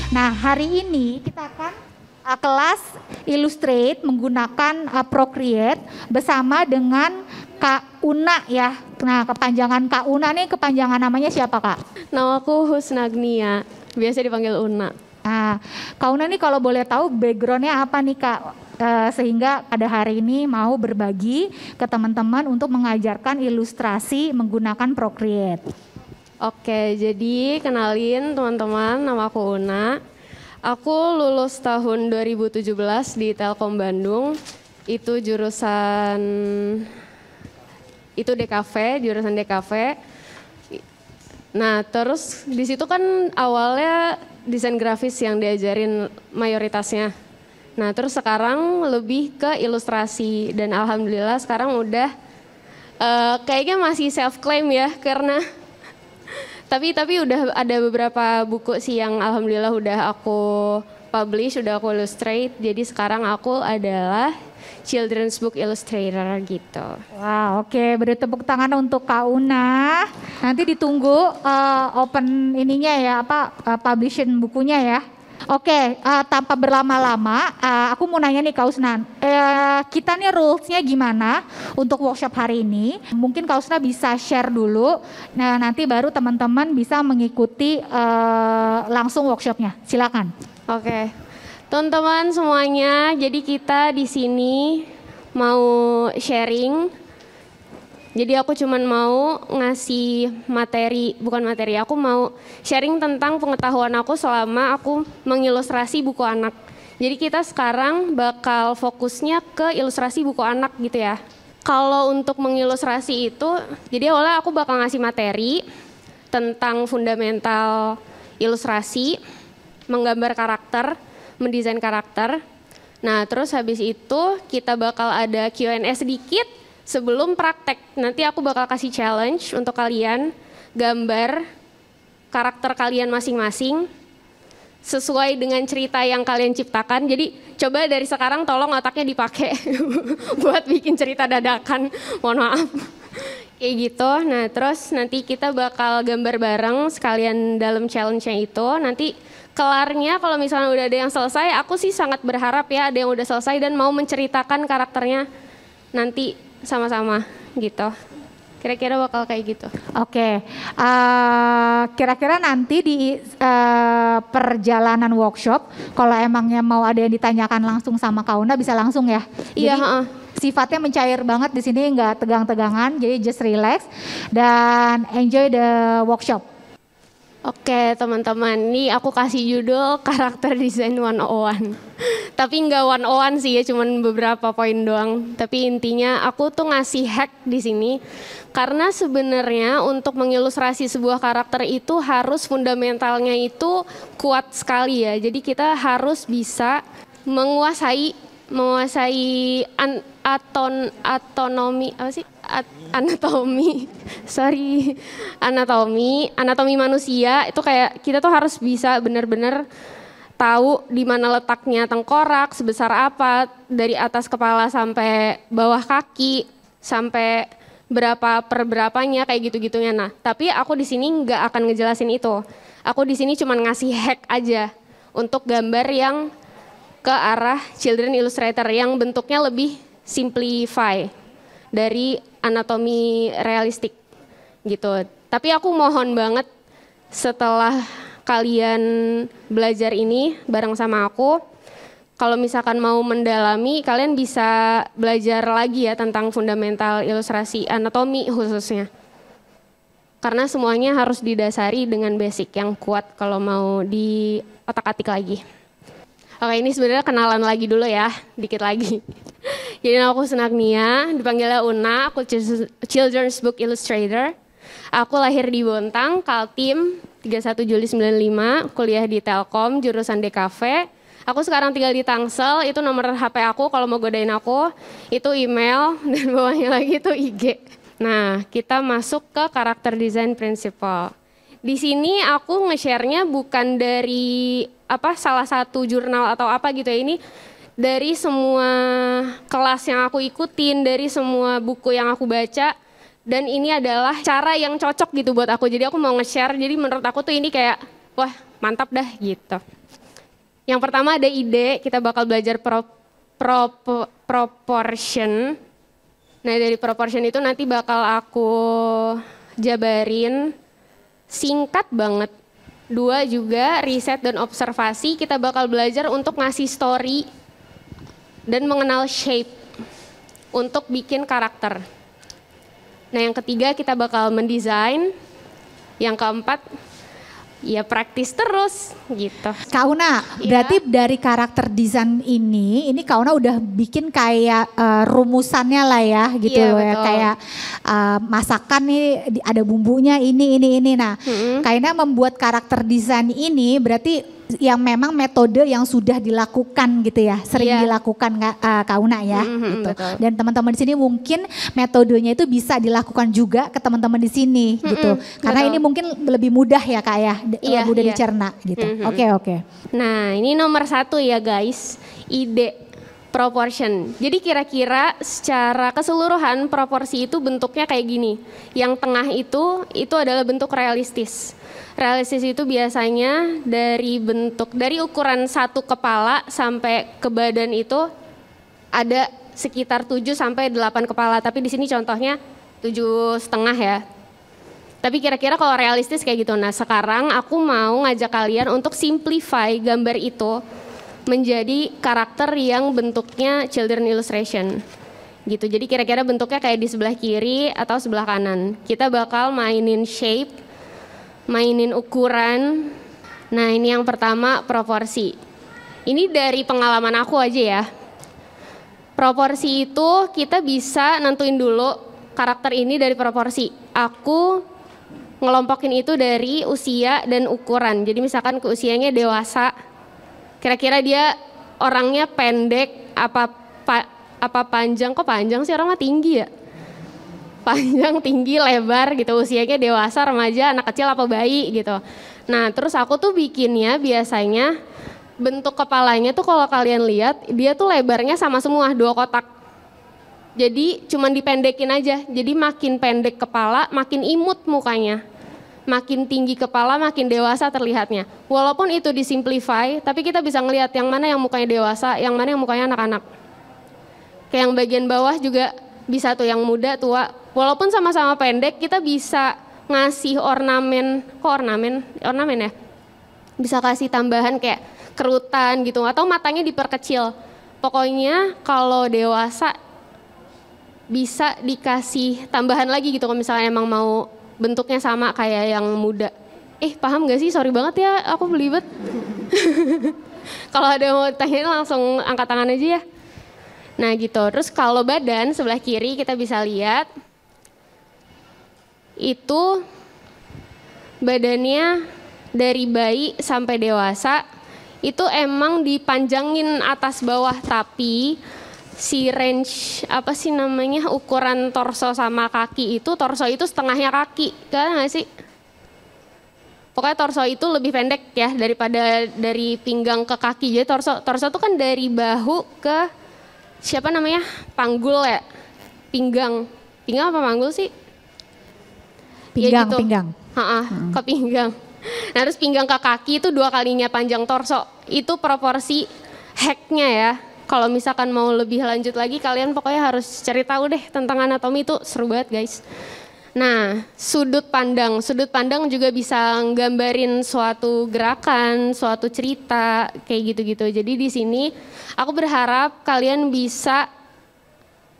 Nah, hari ini kita akan kelas Illustrate menggunakan Procreate bersama dengan Kak Una ya. Nah, kepanjangan Kak Una nih, kepanjangan namanya siapa Kak? Nama aku Husnagnia, biasa dipanggil Una. Nah, Kak Una nih kalau boleh tahu backgroundnya apa nih Kak? Sehingga pada hari ini mau berbagi ke teman-teman untuk mengajarkan ilustrasi menggunakan Procreate. Oke, jadi kenalin teman-teman, nama aku Una. Aku lulus tahun 2017 di Telkom Bandung. Itu jurusan jurusan DKV. Nah, terus di situ kan awalnya desain grafis yang diajarin mayoritasnya. Nah, terus sekarang lebih ke ilustrasi dan alhamdulillah sekarang udah kayaknya masih self claim ya karena tapi udah ada beberapa buku sih yang alhamdulillah udah aku publish, udah aku illustrate. Jadi sekarang aku adalah children's book illustrator gitu. Wow, oke. Beri tepuk tangan untuk Kak Una. Nanti ditunggu open ininya ya, publishing bukunya ya. Oke, tanpa berlama-lama, aku mau nanya nih Kak Usna, kita nih rulesnya gimana untuk workshop hari ini? Mungkin Kak Usna bisa share dulu, nah nanti baru teman-teman bisa mengikuti langsung workshopnya. Silakan. Oke, teman-teman semuanya, jadi kita di sini mau sharing. Jadi aku cuman mau ngasih bukan materi, aku mau sharing tentang pengetahuan aku selama aku mengilustrasi buku anak. Jadi kita sekarang bakal fokusnya ke ilustrasi buku anak gitu ya. Kalau untuk mengilustrasi itu, jadi awalnya aku bakal ngasih materi tentang fundamental ilustrasi, menggambar karakter, mendesain karakter. Nah terus habis itu kita bakal ada Q&A sedikit. Sebelum praktek, nanti aku bakal kasih challenge untuk kalian gambar karakter kalian masing-masing sesuai dengan cerita yang kalian ciptakan. Jadi coba dari sekarang tolong otaknya dipakai buat bikin cerita dadakan, mohon maaf. Kayak gitu, nah terus nanti kita bakal gambar bareng sekalian dalam challenge-nya itu. Nanti kelarnya kalau misalnya udah ada yang selesai, aku sih sangat berharap ya ada yang udah selesai dan mau menceritakan karakternya nanti sama-sama gitu. Kira-kira bakal kayak gitu. Oke, kira-kira nanti di perjalanan workshop, kalau emangnya mau ada yang ditanyakan langsung sama Kak Una bisa langsung ya. Iya. Jadi, sifatnya mencair banget di sini, nggak tegang-tegangan, jadi just relax dan enjoy the workshop. Oke teman-teman, ini aku kasih judul karakter design 101. Tapi nggak 101 sih ya, cuman beberapa poin doang. Tapi intinya aku tuh ngasih hack di sini karena sebenarnya untuk mengilustrasi sebuah karakter itu harus fundamentalnya itu kuat sekali ya. Jadi kita harus bisa menguasai anatomi manusia. Itu kayak kita tuh harus bisa benar-benar tahu di mana letaknya tengkorak, sebesar apa, dari atas kepala sampai bawah kaki, sampai berapa per berapanya kayak gitu-gitunya. Nah, tapi aku di sini nggak akan ngejelasin itu. Aku di sini cuma ngasih hack aja untuk gambar yang ke arah children illustrator yang bentuknya lebih simplify dari anatomi realistik gitu. Tapi aku mohon banget setelah kalian belajar ini bareng sama aku, kalau misalkan mau mendalami kalian bisa belajar lagi ya tentang fundamental ilustrasi anatomi khususnya. Karena semuanya harus didasari dengan basic yang kuat kalau mau di otak-atik lagi. Oke, ini sebenarnya kenalan lagi dulu ya, dikit lagi. Jadi aku Husnagnia, dipanggilnya Una, aku children's book illustrator. Aku lahir di Bontang, Kaltim, 31 Juli 95, kuliah di Telkom, jurusan DKV. Aku sekarang tinggal di Tangsel, itu nomor HP aku kalau mau godain aku, itu email, dan bawahnya lagi itu IG. Nah, kita masuk ke karakter design principle. Di sini aku nge-share-nya bukan dari salah satu jurnal atau apa gitu ya, ini dari semua kelas yang aku ikutin, dari semua buku yang aku baca, dan ini adalah cara yang cocok gitu buat aku. Jadi aku mau nge-share, jadi menurut aku tuh ini kayak wah mantap dah gitu. Yang pertama ada ide, kita bakal belajar proportion. Nah dari proportion itu nanti bakal aku jabarin singkat banget. 2 juga riset dan observasi, kita bakal belajar untuk ngasih story dan mengenal shape untuk bikin karakter. Nah yang ketiga kita bakal mendesain. Yang keempat ya praktis terus gitu. Kak Una, berarti dari karakter desain ini Kak Una udah bikin kayak rumusannya lah ya gitu loh ya. Kayak masakan nih ada bumbunya ini. Nah kayaknya membuat karakter desain ini berarti yang memang metode yang sudah dilakukan gitu ya. Sering dilakukan Kak Una ya gitu. Betul. Dan teman-teman di sini mungkin metodenya itu bisa dilakukan juga ke teman-teman di sini gitu. Karena ini mungkin lebih mudah ya Kak ya. Mudah dicerna gitu. Oke. Nah ini nomor 1 ya guys, ide proportion. Jadi kira-kira secara keseluruhan proporsi itu bentuknya kayak gini. Yang tengah itu adalah bentuk realistis. Realistis itu biasanya dari ukuran 1 kepala sampai ke badan itu ada sekitar 7 sampai 8 kepala. Tapi di sini contohnya 7,5 ya. Tapi kira-kira kalau realistis kayak gitu. Nah sekarang aku mau ngajak kalian untuk simplify gambar itu menjadi karakter yang bentuknya children illustration gitu. Jadi kira-kira bentuknya kayak di sebelah kiri atau sebelah kanan. Kita bakal mainin shape, mainin ukuran. Nah ini yang pertama proporsi. Ini dari pengalaman aku aja ya. Proporsi itu kita bisa nentuin dulu karakter ini dari proporsi. Aku ngelompokin itu dari usia dan ukuran. Jadi misalkan ke usianya dewasa, kira-kira dia orangnya pendek apa panjang? Kok panjang sih, orang mah tinggi ya? Panjang, tinggi, lebar gitu. Usianya dewasa, remaja, anak kecil apa bayi gitu. Nah terus aku tuh bikinnya biasanya bentuk kepalanya tuh kalau kalian lihat dia tuh lebarnya sama semua 2 kotak. Jadi cuman dipendekin aja, jadi makin pendek kepala makin imut mukanya. Makin tinggi kepala makin dewasa terlihatnya. Walaupun itu disimplify, tapi kita bisa ngelihat yang mana yang mukanya dewasa, yang mana yang mukanya anak-anak. Kayak yang bagian bawah juga bisa tuh yang muda, tua. Walaupun sama-sama pendek, kita bisa ngasih ornamen ya. Bisa kasih tambahan kayak kerutan gitu, atau matanya diperkecil. Pokoknya kalau dewasa bisa dikasih tambahan lagi gitu kalau misalnya emang mau bentuknya sama kayak yang muda. Paham gak sih? Sorry banget ya, aku belibet. Kalau ada mau tanya langsung angkat tangan aja ya. Nah gitu, terus kalau badan sebelah kiri kita bisa lihat itu badannya dari bayi sampai dewasa itu emang dipanjangin atas bawah, tapi si range ukuran torso sama kaki itu, torso itu setengahnya kaki, kan nggak sih? Pokoknya torso itu lebih pendek ya daripada dari pinggang ke kaki. Jadi torso itu kan dari bahu ke panggul ya, pinggang apa panggul sih? Pinggang, ya gitu. Pinggang. Ke pinggang. Nah terus pinggang ke kaki itu 2 kalinya panjang torso. Itu proporsi hacknya ya. Kalau misalkan mau lebih lanjut lagi, kalian pokoknya harus cari tahu deh tentang anatomi, itu seru banget guys. Nah sudut pandang juga bisa nggambarin suatu gerakan, suatu cerita kayak gitu-gitu. Jadi di sini aku berharap kalian bisa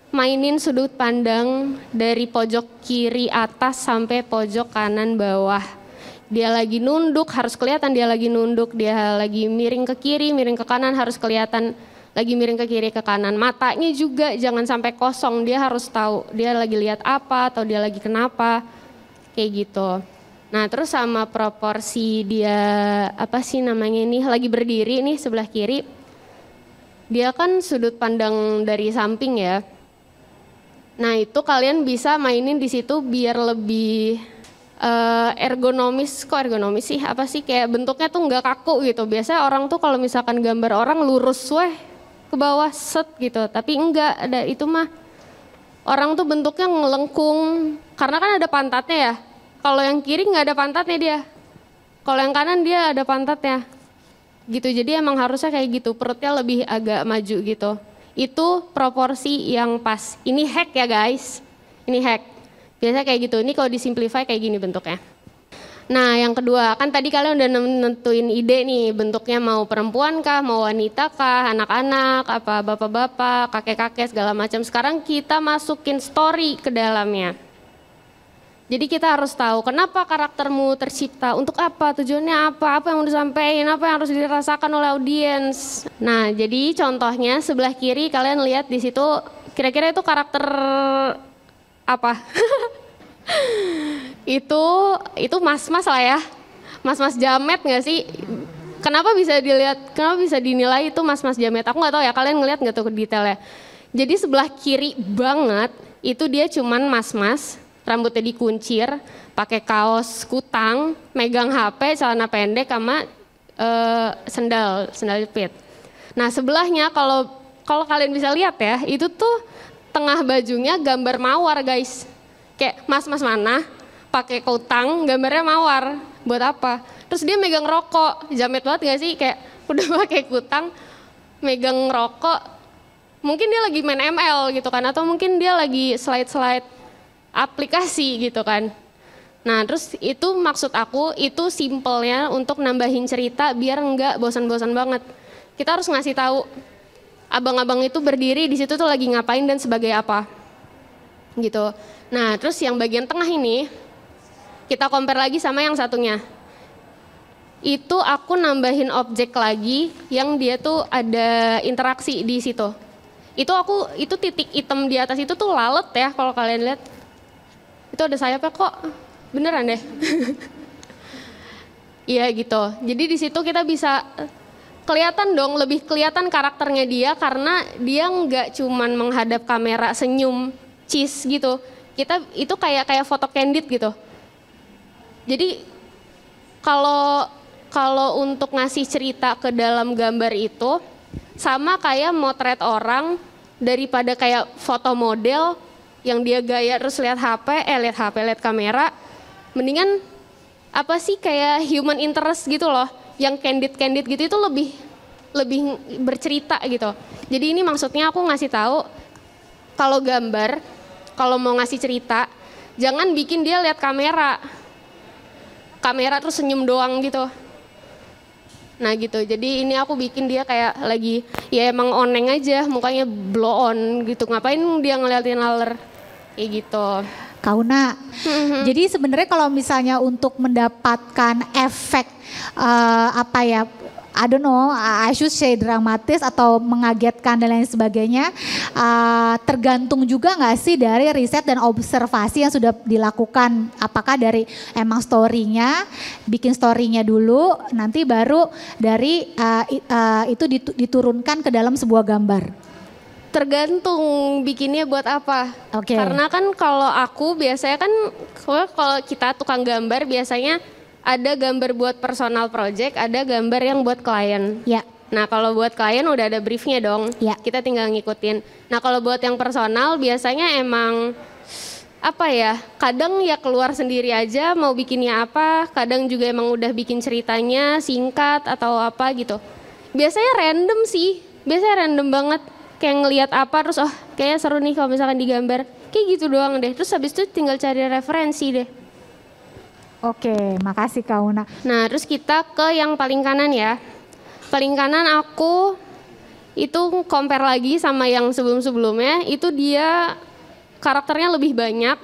mainin sudut pandang dari pojok kiri atas sampai pojok kanan bawah. Dia lagi nunduk harus kelihatan dia lagi nunduk, dia lagi miring ke kiri, miring ke kanan harus kelihatan lagi miring ke kiri ke kanan. Matanya juga jangan sampai kosong, dia harus tahu dia lagi lihat apa atau dia lagi kenapa, kayak gitu. Nah terus sama proporsi dia lagi berdiri nih sebelah kiri, dia kan sudut pandang dari samping ya. Nah itu kalian bisa mainin di situ biar lebih ergonomis. Kok ergonomis sih? Kayak bentuknya tuh nggak kaku gitu. Biasanya orang tuh kalau misalkan gambar orang lurus ke bawah set gitu. Tapi enggak, ada itu mah orang tuh bentuknya ngelengkung. Karena kan ada pantatnya ya. Kalau yang kiri nggak ada pantatnya dia. Kalau yang kanan dia ada pantatnya. gitu. Jadi emang harusnya kayak gitu, perutnya lebih agak maju gitu. Itu proporsi yang pas. Ini hack ya guys, ini hack. Biasanya kayak gitu, ini kalau disimplify kayak gini bentuknya. Nah yang kedua, kan tadi kalian udah nentuin ide nih, bentuknya mau perempuan kah, mau wanita kah, anak-anak, apa bapak-bapak, kakek-kakek segala macam. Sekarang kita masukin story ke dalamnya. Jadi kita harus tahu kenapa karaktermu tercipta, untuk apa, tujuannya apa yang mau disampaikan, apa yang harus dirasakan oleh audiens. Nah jadi contohnya sebelah kiri kalian lihat di situ, kira-kira itu karakter apa? itu mas-mas lah ya, mas-mas jamet nggak sih? Kenapa bisa dinilai itu mas-mas jamet? Aku nggak tahu ya, kalian ngeliat nggak tuh detailnya? Jadi sebelah kiri banget itu dia cuman mas-mas, rambutnya dikuncir, pakai kaos kutang, megang HP, celana pendek sama sendal jepit. Nah sebelahnya kalau kalian bisa lihat ya, itu tuh tengah bajunya gambar mawar guys. Kayak mas-mas mana pakai kutang gambarnya mawar, buat apa? Terus dia megang rokok, jamet banget gak sih? Kayak udah pakai kutang megang rokok, mungkin dia lagi main ML gitu kan, atau mungkin dia lagi slide aplikasi gitu kan. Nah terus itu maksud aku, itu simpelnya untuk nambahin cerita biar enggak bosan-bosan banget. Kita harus ngasih tahu abang-abang itu berdiri di situ tuh lagi ngapain dan sebagai apa gitu. Nah terus yang bagian tengah ini kita compare lagi sama yang satunya. Itu aku nambahin objek lagi yang dia tuh ada interaksi di situ. Itu titik hitam di atas itu tuh lalat ya kalau kalian lihat. Itu ada sayapnya kok, beneran deh. Iya gitu. Jadi di situ kita bisa kelihatan dong, lebih kelihatan karakternya dia karena dia nggak cuman menghadap kamera senyum cheese gitu. Kita itu kayak foto candid gitu. Jadi kalau untuk ngasih cerita ke dalam gambar itu sama kayak motret orang, daripada kayak foto model yang dia gaya terus lihat kamera, mendingan apa sih kayak human interest gitu loh, yang candid gitu, itu lebih bercerita gitu. Jadi ini maksudnya aku ngasih tahu kalau gambar, kalau mau ngasih cerita, jangan bikin dia lihat kamera terus senyum doang gitu. Nah gitu, jadi ini aku bikin dia kayak lagi, ya emang oneng aja, mukanya blow on gitu, ngapain dia ngeliatin laler, kayak gitu. Kauna, jadi sebenarnya kalau misalnya untuk mendapatkan efek apa ya, I don't know, I should say dramatis atau mengagetkan dan lain sebagainya, tergantung juga nggak sih dari riset dan observasi yang sudah dilakukan. Apakah dari emang story-nya, bikin story-nya dulu, nanti baru dari itu diturunkan ke dalam sebuah gambar. Tergantung bikinnya buat apa. Okay. Karena kan kalau aku biasanya kan, kalau kita tukang gambar biasanya ada gambar buat personal project, ada gambar yang buat klien. Ya. Nah kalau buat klien udah ada briefnya dong, ya. Kita tinggal ngikutin. Nah kalau buat yang personal biasanya emang apa ya, kadang ya keluar sendiri aja mau bikinnya apa, kadang juga emang udah bikin ceritanya singkat atau apa gitu. Biasanya random sih, biasanya random banget. Kayak ngelihat apa terus kayaknya seru nih kalau misalkan digambar. Kayak gitu doang deh, terus habis itu tinggal cari referensi deh. Oke, makasih Kauna. Nah terus kita ke yang paling kanan ya. Paling kanan aku itu compare lagi sama yang sebelum-sebelumnya, itu dia karakternya lebih banyak.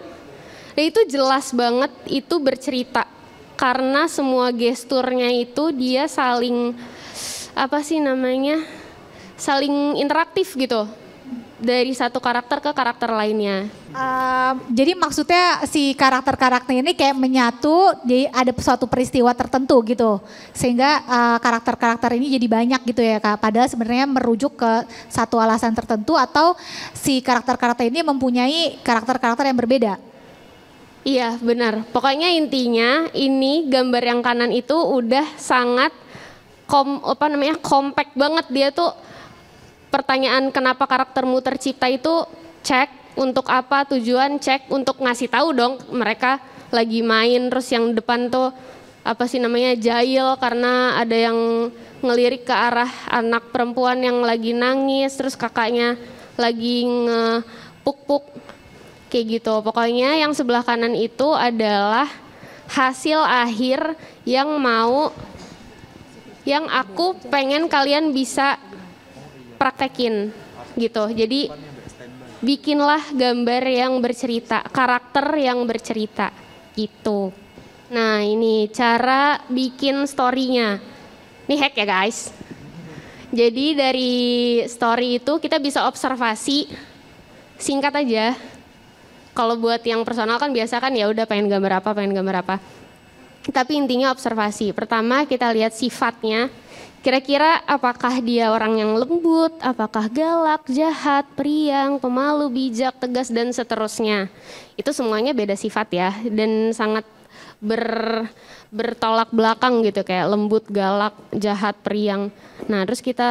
Dan itu jelas banget itu bercerita. Karena semua gesturnya itu dia saling, apa sih namanya, saling interaktif gitu. Dari satu karakter ke karakter lainnya. Jadi maksudnya si karakter-karakter ini kayak menyatu, jadi ada suatu peristiwa tertentu gitu, sehingga karakter-karakter ini jadi banyak gitu ya Kak. Padahal sebenarnya merujuk ke satu alasan tertentu, atau si karakter-karakter ini mempunyai karakter-karakter yang berbeda. Iya benar. Pokoknya intinya ini gambar yang kanan itu udah sangat compact banget. Dia tuh pertanyaan kenapa karaktermu tercipta itu cek, untuk apa tujuan cek, untuk ngasih tahu dong mereka lagi main, terus yang depan tuh apa sih namanya, jahil karena ada yang ngelirik ke arah anak perempuan yang lagi nangis, terus kakaknya lagi ngepuk-puk kayak gitu. Pokoknya yang sebelah kanan itu adalah hasil akhir yang aku pengen kalian bisa praktekin gitu. Jadi bikinlah gambar yang bercerita, karakter yang bercerita gitu. Nah ini cara bikin story-nya. Ini hack ya guys. Jadi dari story itu kita bisa observasi, singkat aja. Kalau buat yang personal kan biasa kan ya udah pengen gambar apa. Tapi intinya observasi. Pertama kita lihat sifatnya. Kira-kira apakah dia orang yang lembut, apakah galak, jahat, periang, pemalu, bijak, tegas, dan seterusnya. Itu semuanya beda sifat ya, dan sangat bertolak belakang gitu, kayak lembut, galak, jahat, periang. Nah terus kita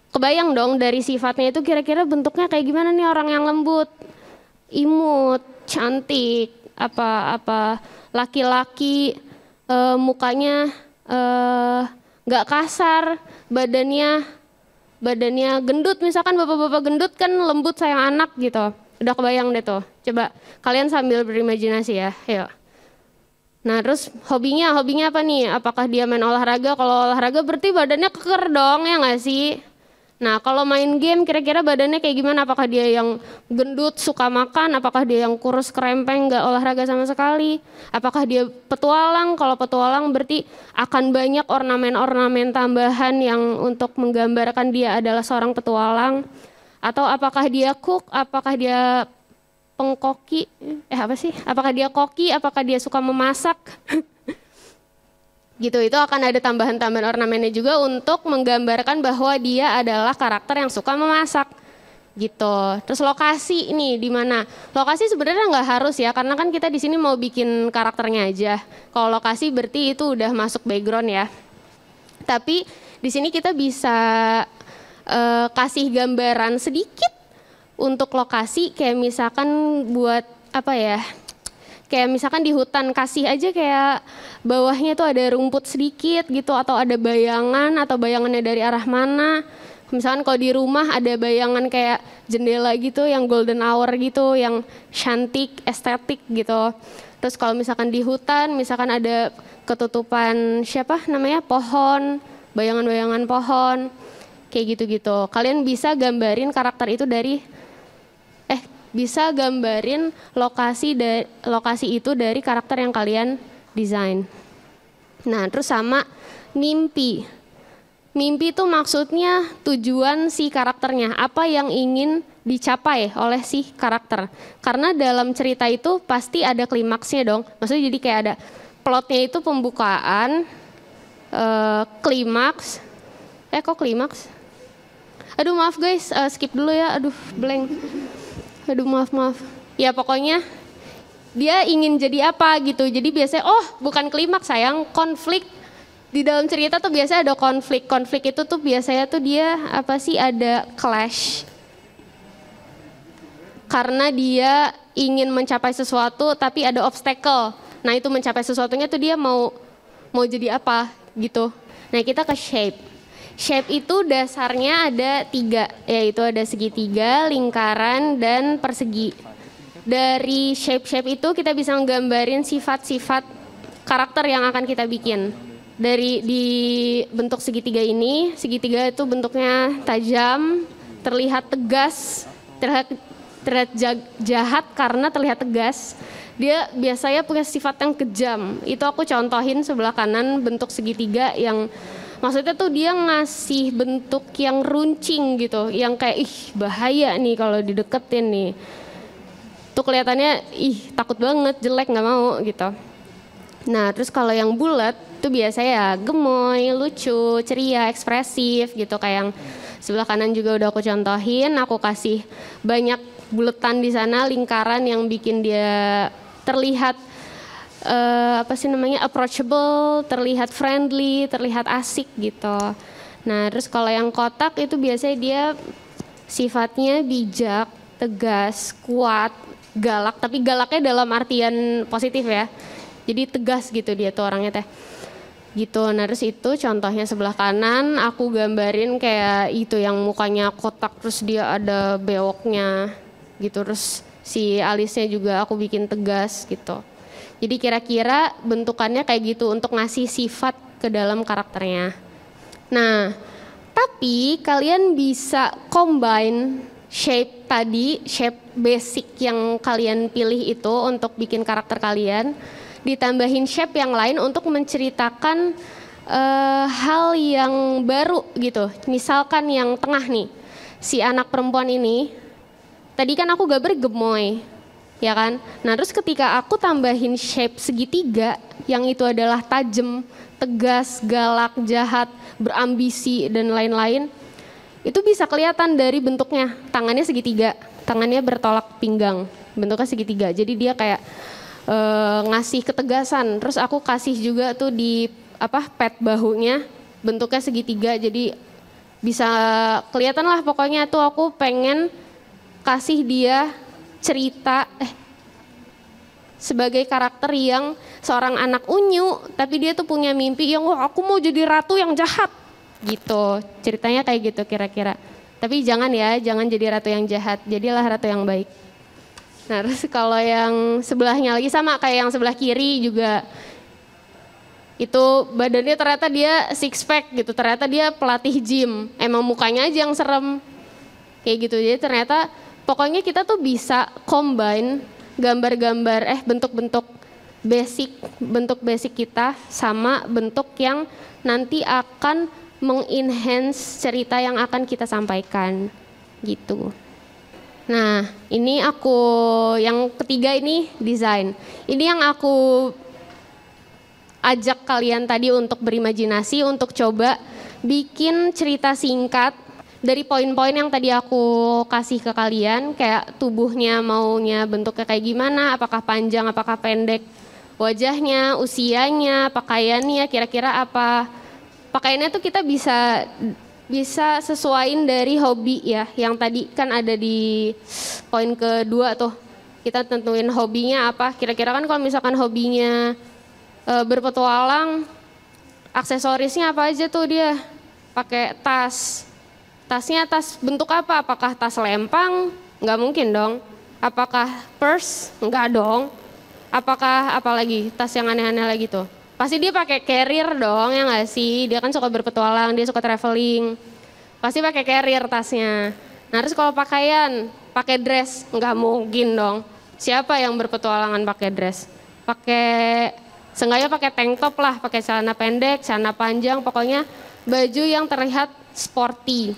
kebayang dong dari sifatnya itu kira-kira bentuknya kayak gimana nih orang yang lembut, imut, cantik, apa laki-laki, mukanya nggak kasar, badannya gendut, misalkan bapak-bapak gendut kan lembut sayang anak gitu. Udah kebayang deh tuh. Coba kalian sambil berimajinasi ya, yuk. Nah terus hobinya apa nih? Apakah dia main olahraga? Kalau olahraga berarti badannya keker dong, ya nggak sih? Nah kalau main game kira-kira badannya kayak gimana? Apakah dia yang gendut suka makan? Apakah dia yang kurus kerempeng nggak olahraga sama sekali? Apakah dia petualang? Kalau petualang berarti akan banyak ornamen-ornamen tambahan yang untuk menggambarkan dia adalah seorang petualang. Atau apakah dia cook? Apakah dia pengkoki? Apakah dia koki? Apakah dia suka memasak? Gitu, itu akan ada tambahan-tambahan ornamennya juga untuk menggambarkan bahwa dia adalah karakter yang suka memasak gitu. Terus lokasi nih di mana? Lokasi sebenarnya nggak harus ya, karena kan kita di sini mau bikin karakternya aja. Kalau lokasi berarti itu udah masuk background ya. Tapi di sini kita bisa kasih gambaran sedikit untuk lokasi, kayak misalkan buat apa ya? Kayak misalkan di hutan kasih aja kayak bawahnya tuh ada rumput sedikit gitu, atau ada bayangan atau bayangannya dari arah mana. Misalkan kalau di rumah ada bayangan kayak jendela gitu yang golden hour gitu, yang cantik, estetik gitu. Terus kalau misalkan di hutan, misalkan ada ketutupan pohon, bayangan-bayangan pohon, kayak gitu-gitu. Kalian bisa gambarin karakter itu bisa gambarin lokasi itu dari karakter yang kalian desain. Nah, terus sama mimpi. Mimpi itu maksudnya tujuan si karakternya, apa yang ingin dicapai oleh si karakter. Karena dalam cerita itu pasti ada klimaksnya dong. Maksudnya jadi kayak ada plotnya itu pembukaan, klimaks. Kok klimaks? Aduh maaf guys, skip dulu ya. Aduh blank. Aduh maaf. Ya pokoknya dia ingin jadi apa gitu. Jadi biasanya bukan klimaks sayang, konflik. Di dalam cerita tuh biasanya ada konflik. Konflik itu tuh biasanya tuh dia ada clash. Karena dia ingin mencapai sesuatu tapi ada obstacle. Nah itu mencapai sesuatunya tuh dia mau jadi apa gitu. Nah kita ke shape. Shape itu dasarnya ada 3, yaitu ada segitiga, lingkaran, dan persegi. Dari shape-shape itu kita bisa menggambarin sifat-sifat karakter yang akan kita bikin. Di bentuk segitiga ini, segitiga itu bentuknya tajam, terlihat tegas, terlihat jahat karena terlihat tegas. Dia biasanya punya sifat yang kejam. Itu aku contohin sebelah kanan bentuk segitiga yang maksudnya tuh dia ngasih bentuk yang runcing gitu, yang kayak bahaya nih kalau dideketin nih. Tuh kelihatannya takut banget, jelek, nggak mau gitu. Nah terus kalau yang bulat tuh biasanya ya gemoy, lucu, ceria, ekspresif gitu. Kayak yang sebelah kanan juga udah aku contohin, aku kasih banyak buletan di sana, lingkaran yang bikin dia terlihat approachable, terlihat friendly, terlihat asik gitu. Nah terus kalau yang kotak itu biasanya dia sifatnya bijak, tegas, kuat, galak, tapi galaknya dalam artian positif ya. Jadi tegas gitu dia tuh orangnya teh. Gitu. Nah terus itu contohnya sebelah kanan aku gambarin kayak itu yang mukanya kotak terus dia ada bewoknya gitu. Terus si alisnya juga aku bikin tegas gitu. Jadi kira-kira bentukannya kayak gitu untuk ngasih sifat ke dalam karakternya. Nah tapi kalian bisa combine shape tadi, shape basic yang kalian pilih itu untuk bikin karakter kalian, ditambahin shape yang lain untuk menceritakan hal yang baru gitu. Misalkan yang tengah nih, si anak perempuan ini, tadi kan aku gambar gemoy, ya kan? Nah terus ketika aku tambahin shape segitiga, yang itu adalah tajam, tegas, galak, jahat, berambisi dan lain-lain, itu bisa kelihatan dari bentuknya. Tangannya segitiga, tangannya bertolak pinggang, bentuknya segitiga. Jadi dia kayak ngasih ketegasan. Terus aku kasih juga tuh di pad bahunya bentuknya segitiga, jadi bisa kelihatan lah pokoknya tuh aku pengen kasih dia cerita sebagai karakter yang seorang anak unyu tapi dia tuh punya mimpi yang wah aku mau jadi ratu yang jahat gitu, ceritanya kayak gitu kira-kira. Tapi jangan ya, jangan jadi ratu yang jahat, jadilah ratu yang baik. Nah terus kalau yang sebelahnya lagi sama kayak yang sebelah kiri juga, itu badannya ternyata dia six pack gitu, ternyata dia pelatih gym, emang mukanya aja yang serem kayak gitu. Jadi ternyata pokoknya kita tuh bisa combine gambar-gambar bentuk-bentuk basic kita sama bentuk yang nanti akan mengenhance cerita yang akan kita sampaikan gitu. Nah ini aku yang ketiga ini desain. Ini yang aku ajak kalian tadi untuk berimajinasi, untuk coba bikin cerita singkat dari poin-poin yang tadi aku kasih ke kalian. Kayak tubuhnya maunya bentuknya kayak gimana, apakah panjang, apakah pendek, wajahnya, usianya, pakaiannya kira-kira apa. Pakaiannya tuh kita bisa sesuaiin dari hobi ya, yang tadi kan ada di poin kedua tuh, kita tentuin hobinya apa. Kira-kira kan kalau misalkan hobinya berpetualang, aksesorisnya apa aja tuh dia pakai tasnya tas bentuk apa, apakah tas lempang? Nggak mungkin dong. Apakah purse? Nggak dong. Apakah apalagi tas yang aneh-aneh lagi tuh? Pasti dia pakai carrier dong, ya nggak sih? Dia kan suka berpetualang, dia suka traveling. Pasti pakai carrier tasnya. Nah terus kalau pakaian, pakai dress, nggak mungkin dong. Siapa yang berpetualangan pakai dress? Seenggaknya pakai tank top lah, pakai celana pendek, celana panjang, pokoknya baju yang terlihat sporty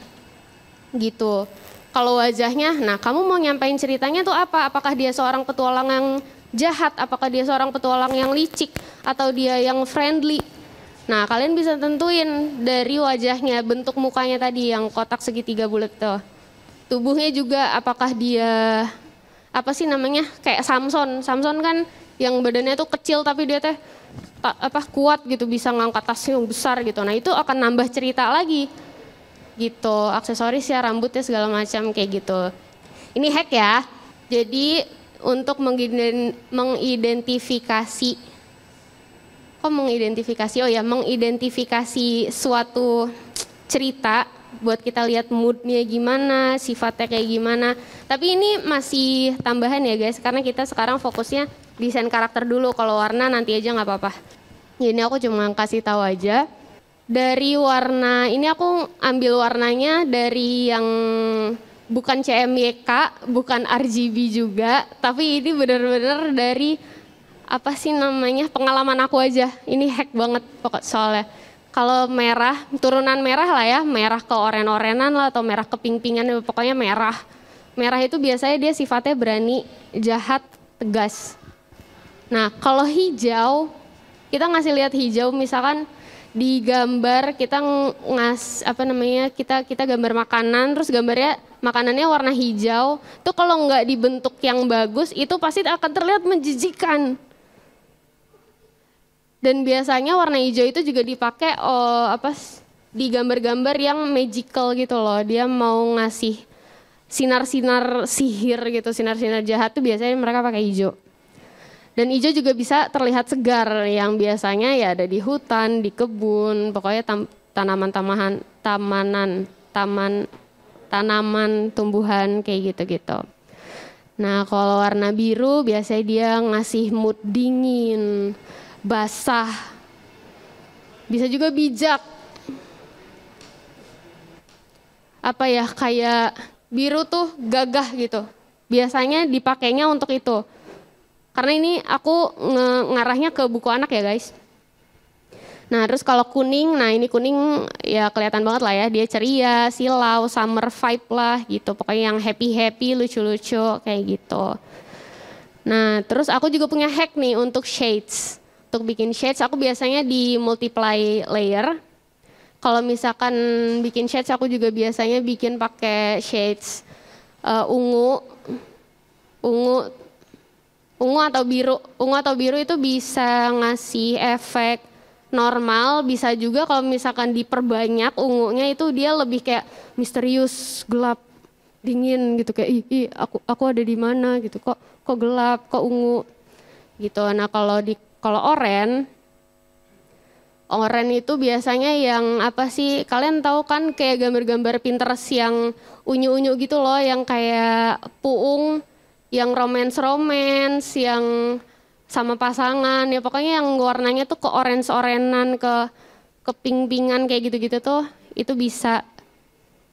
gitu. Kalau wajahnya, nah kamu mau nyampain ceritanya tuh apa? Apakah dia seorang petualang yang jahat, apakah dia seorang petualang yang licik, atau dia yang friendly. Nah kalian bisa tentuin dari wajahnya, bentuk mukanya tadi yang kotak segitiga bulat tuh. Tubuhnya juga apakah dia, apa sih namanya, kayak Samson kan yang badannya tuh kecil tapi dia teh kuat gitu, bisa ngangkat tas yang besar gitu. Nah itu akan nambah cerita lagi gitu, aksesoris ya, rambutnya segala macam kayak gitu. Ini hack ya, jadi untuk mengidentifikasi suatu cerita buat kita lihat moodnya gimana, sifatnya kayak gimana. Tapi ini masih tambahan ya guys, karena kita sekarang fokusnya desain karakter dulu. Kalau warna nanti aja nggak apa-apa. Ini aku cuma kasih tahu aja. Dari warna ini aku ambil warnanya dari yang bukan CMYK, bukan RGB juga, tapi ini benar-benar dari apa sih namanya, pengalaman aku aja. Ini hack banget pokok soalnya. Kalau merah, turunan merah lah ya, merah ke oren-orenan lah atau merah ke pink-pinkan, pokoknya merah. Merah itu biasanya dia sifatnya berani, jahat, tegas. Nah kalau hijau, kita ngasih lihat hijau misalkan di gambar kita kita gambar makanan, terus gambarnya makanannya warna hijau tuh, kalau nggak dibentuk yang bagus itu pasti akan terlihat menjijikan. Dan biasanya warna hijau itu juga dipakai di gambar-gambar yang magical gitu loh. Dia mau ngasih sinar-sinar sihir gitu, sinar-sinar jahat tuh biasanya mereka pakai hijau. Dan hijau juga bisa terlihat segar yang biasanya ya ada di hutan, di kebun, pokoknya tanaman tumbuhan kayak gitu-gitu. Nah kalau warna biru biasanya dia ngasih mood dingin, basah, bisa juga bijak. Apa ya, kayak biru tuh gagah gitu. Biasanya dipakainya untuk itu. Karena ini aku ngarahnya ke buku anak ya guys. Nah terus kalau kuning, nah ini kuning ya kelihatan banget lah ya, dia ceria, silau, summer vibe lah gitu. Pokoknya yang happy-happy, lucu-lucu kayak gitu. Nah terus aku juga punya hack nih untuk shades. Untuk bikin shades aku biasanya di multiply layer. Kalau misalkan bikin shades aku juga biasanya bikin pakai shades ungu atau biru. Ungu atau biru itu bisa ngasih efek normal, bisa juga kalau misalkan diperbanyak ungunya itu dia lebih kayak misterius, gelap, dingin gitu, kayak aku ada di mana gitu, kok gelap, kok ungu gitu. Nah kalau oranye itu biasanya yang apa sih, kalian tahu kan kayak gambar-gambar Pinterest yang unyu-unyu gitu loh, yang kayak puung, yang romance, yang sama pasangan, ya pokoknya yang warnanya tuh ke orange-orangean, ke pink-pinkan kayak gitu-gitu tuh, itu bisa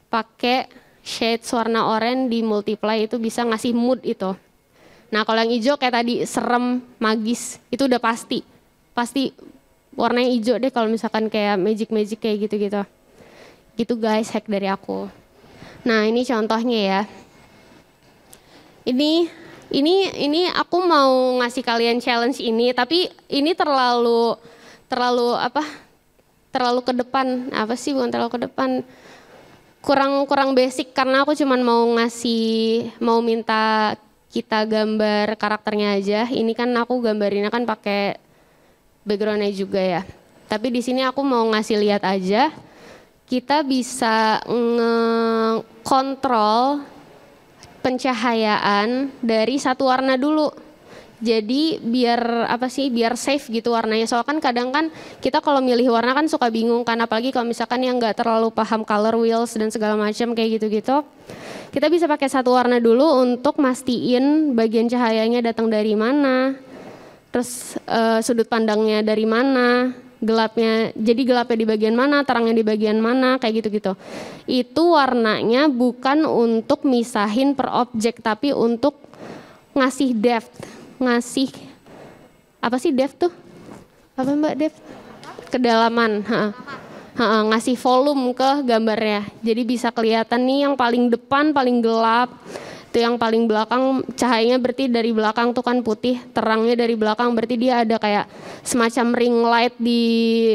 pakai shades warna oranye di multiply, itu bisa ngasih mood itu. Nah kalau yang hijau kayak tadi serem, magis, itu udah pasti warnanya hijau deh kalau misalkan kayak magic kayak gitu-gitu. Gitu guys, hack dari aku. Nah ini contohnya ya. Ini aku mau ngasih kalian challenge ini, tapi ini terlalu ke depan. Bukan terlalu ke depan. Kurang basic karena aku cuman mau minta kita gambar karakternya aja. Ini kan aku gambarinnya kan pakai backgroundnya juga ya. Tapi di sini aku mau ngasih lihat aja. Kita bisa ngekontrol pencahayaan dari satu warna dulu. Jadi biar safe gitu warnanya. Soalnya kan kadang kan kita kalau milih warna kan suka bingung kan, apalagi kalau misalkan yang nggak terlalu paham color wheels dan segala macam kayak gitu-gitu. Kita bisa pakai satu warna dulu untuk mastiin bagian cahayanya datang dari mana. Terus sudut pandangnya dari mana, gelapnya di bagian mana, terangnya di bagian mana, kayak gitu-gitu. Itu warnanya bukan untuk misahin per objek, tapi untuk ngasih depth, apa sih depth tuh? Apa Mbak depth? Kedalaman, ngasih volume ke gambarnya. Jadi bisa kelihatan nih yang paling depan paling gelap. Yang paling belakang cahayanya berarti dari belakang tuh kan putih, terangnya dari belakang berarti dia ada kayak semacam ring light di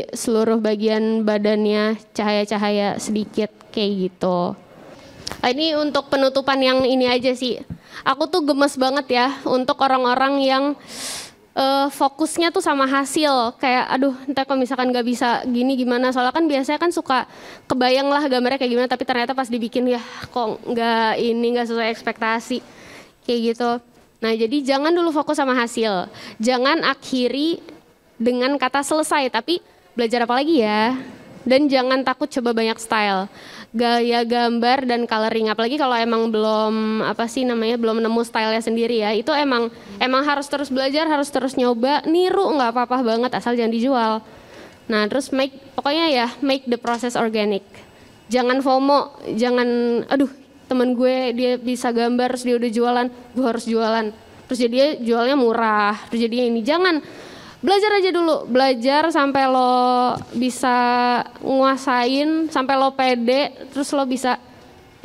seluruh bagian badannya, cahaya-cahaya sedikit kayak gitu. Nah, ini untuk penutupan yang ini aja sih. Aku tuh gemes banget ya untuk orang-orang yang fokusnya tuh sama hasil, kayak aduh entar kalau misalkan nggak bisa gini gimana, soalnya kan biasanya kan suka kebayang lah gambarnya kayak gimana tapi ternyata pas dibikin ya kok nggak sesuai ekspektasi kayak gitu. Nah jadi jangan dulu fokus sama hasil, jangan akhiri dengan kata selesai, tapi belajar apa lagi ya, dan jangan takut coba banyak style, gaya gambar dan coloring, apalagi kalau emang belum belum nemu stylenya sendiri ya, itu emang harus terus belajar, harus terus nyoba, niru nggak apa-apa banget asal jangan dijual. Nah terus pokoknya ya make the process organic, jangan FOMO, jangan aduh temen gue dia bisa gambar terus dia udah jualan, gue harus jualan, terus dia jualnya murah, terus jadinya ini, jangan. Belajar aja dulu, belajar sampai lo bisa nguasain, sampai lo pede, terus lo bisa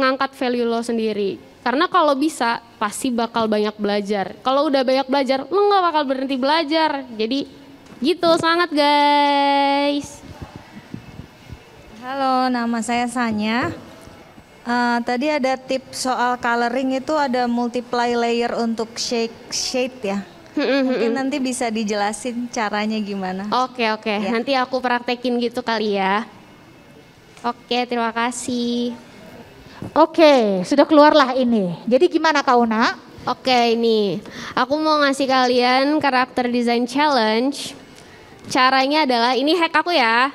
ngangkat value lo sendiri. Karena kalau bisa, pasti bakal banyak belajar. Kalau udah banyak belajar, lo gak bakal berhenti belajar. Jadi gitu, semangat guys. Halo, nama saya Sanya. Tadi ada tips soal coloring itu ada multiply layer untuk shade ya. Mungkin nanti bisa dijelasin caranya gimana. Oke. Ya. Nanti aku praktekin gitu kali ya. Oke, terima kasih. Oke, sudah keluarlah ini. Jadi gimana Kak Una? Oke, ini aku mau ngasih kalian karakter design challenge. Caranya adalah, ini hack aku ya.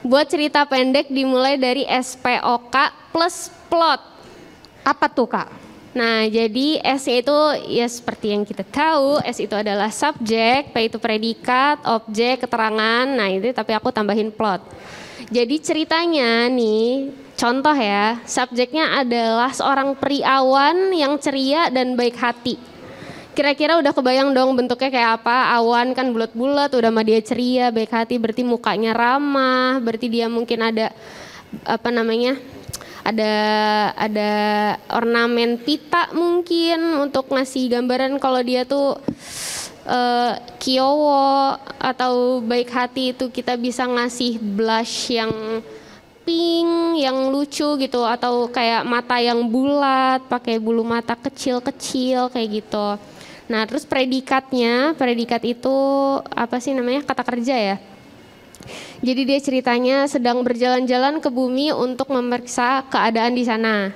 Buat cerita pendek dimulai dari SPOK plus plot. Apa tuh Kak? Nah, jadi S-nya itu ya seperti yang kita tahu, S itu adalah subjek, P itu predikat, objek, keterangan. Nah, itu tapi aku tambahin plot. Jadi ceritanya nih, contoh ya, subjeknya adalah seorang periawan yang ceria dan baik hati. Kira-kira udah kebayang dong bentuknya kayak apa? Awan kan bulat-bulat, udah mah dia ceria, baik hati, berarti mukanya ramah, berarti dia mungkin ada apa namanya? Ada ornamen pita mungkin untuk ngasih gambaran kalau dia tuh kiowo atau baik hati. Itu kita bisa ngasih blush yang pink, yang lucu gitu, atau kayak mata yang bulat, pakai bulu mata kecil-kecil kayak gitu. Nah, terus predikat itu apa sih namanya? Kata kerja ya. Jadi dia ceritanya sedang berjalan-jalan ke bumi untuk memeriksa keadaan di sana,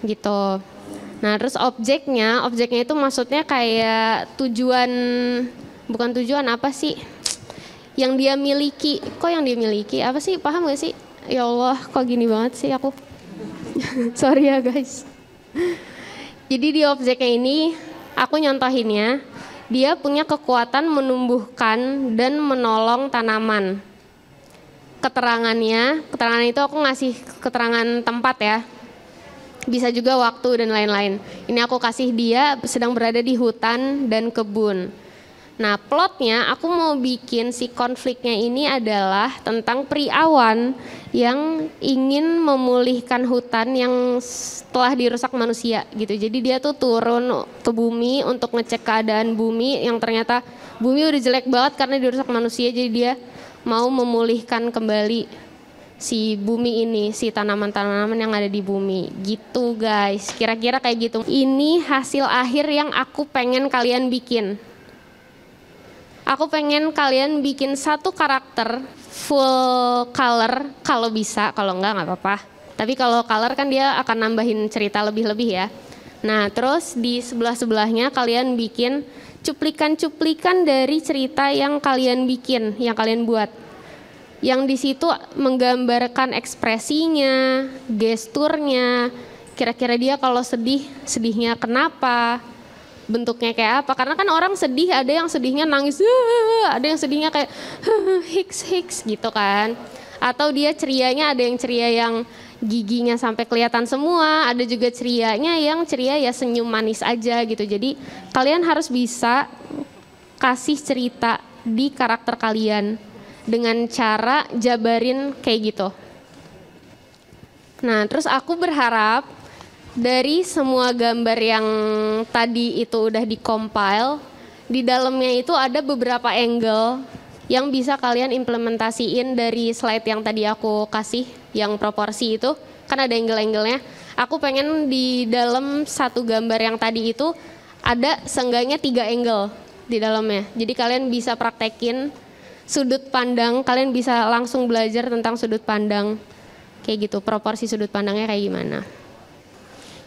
gitu. Nah, terus objeknya itu maksudnya kayak bukan tujuan apa sih? Yang dia miliki, yang dia miliki? Apa sih? Paham gak sih? Ya Allah, kok gini banget sih aku? Sorry ya guys. Jadi di objeknya ini, aku nyontohinnya, dia punya kekuatan menumbuhkan dan menolong tanaman. Keterangan itu aku ngasih keterangan tempat ya. Bisa juga waktu dan lain-lain. Ini aku kasih dia sedang berada di hutan dan kebun. Nah, plotnya aku mau bikin si konfliknya ini adalah tentang periawan yang ingin memulihkan hutan yang telah dirusak manusia gitu. Jadi dia tuh turun ke bumi untuk ngecek keadaan bumi yang ternyata bumi udah jelek banget karena dirusak manusia. Jadi dia mau memulihkan kembali si bumi ini, si tanaman-tanaman yang ada di bumi gitu guys. Kira-kira kayak gitu. Ini hasil akhir yang aku pengen kalian bikin. Aku pengen kalian bikin satu karakter full color kalau bisa, kalau enggak apa-apa. Tapi kalau color kan dia akan nambahin cerita lebih-lebih ya. Nah, terus di sebelah-sebelahnya kalian bikin cuplikan-cuplikan dari cerita yang kalian bikin, yang kalian buat. Yang di situ menggambarkan ekspresinya, gesturnya, kira-kira dia kalau sedih, sedihnya kenapa, bentuknya kayak apa. Karena kan orang sedih, ada yang sedihnya nangis, ada yang sedihnya kayak hiks gitu kan. Atau dia cerianya, ada yang ceria yang giginya sampai kelihatan semua, ada juga cerianya yang ceria ya senyum manis aja gitu. Jadi kalian harus bisa kasih cerita di karakter kalian dengan cara jabarin kayak gitu. Nah, terus aku berharap dari semua gambar yang tadi itu udah di-compile, di dalamnya itu ada beberapa angle yang bisa kalian implementasiin dari slide yang tadi aku kasih, yang proporsi itu, kan ada angle-angle-nya. Aku pengen di dalam satu gambar yang tadi itu ada seenggaknya 3 angle di dalamnya. Jadi kalian bisa praktekin sudut pandang, kalian bisa langsung belajar tentang sudut pandang kayak gitu, proporsi sudut pandangnya kayak gimana.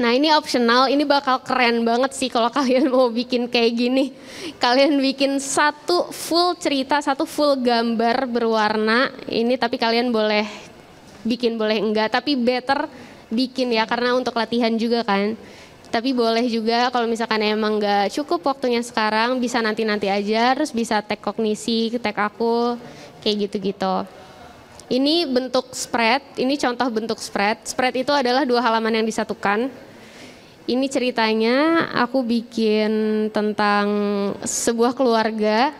Nah, ini optional, ini bakal keren banget sih kalau kalian mau bikin kayak gini. Kalian bikin satu full cerita, satu full gambar berwarna ini, tapi kalian boleh bikin boleh enggak, tapi better bikin ya karena untuk latihan juga kan. Tapi boleh juga kalau misalkan emang enggak cukup waktunya sekarang, bisa nanti-nanti aja, terus bisa tag kognisi, tag aku, kayak gitu-gitu. Ini bentuk spread, ini contoh bentuk spread. Spread itu adalah 2 halaman yang disatukan. Ini ceritanya aku bikin tentang sebuah keluarga